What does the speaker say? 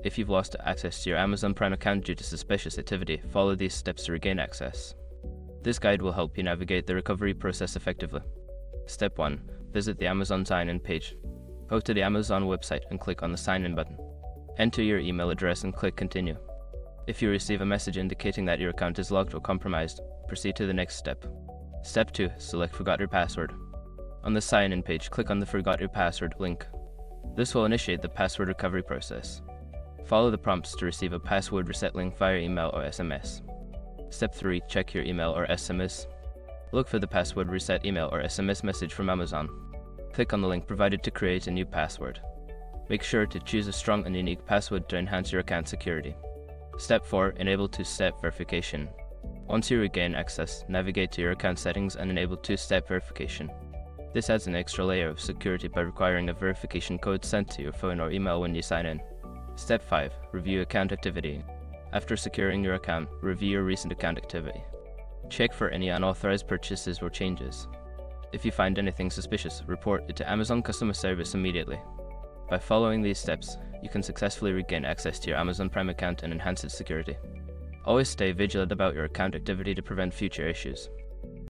If you've lost access to your Amazon Prime account due to suspicious activity, follow these steps to regain access. This guide will help you navigate the recovery process effectively. Step 1. Visit the Amazon sign-in page. Go to the Amazon website and click on the sign-in button. Enter your email address and click Continue. If you receive a message indicating that your account is locked or compromised, proceed to the next step. Step 2. Select Forgot Your Password. On the sign-in page, click on the Forgot Your Password link. This will initiate the password recovery process. Follow the prompts to receive a password reset link via email or SMS. Step 3. Check your email or SMS. Look for the password reset email or SMS message from Amazon. Click on the link provided to create a new password. Make sure to choose a strong and unique password to enhance your account security. Step 4. Enable two-step verification. Once you regain access, navigate to your account settings and enable two-step verification. This adds an extra layer of security by requiring a verification code sent to your phone or email when you sign in. Step 5. Review account activity. After securing your account, review your recent account activity. Check for any unauthorized purchases or changes. If you find anything suspicious, report it to Amazon customer service immediately. By following these steps, you can successfully regain access to your Amazon Prime account and enhance its security. Always stay vigilant about your account activity to prevent future issues.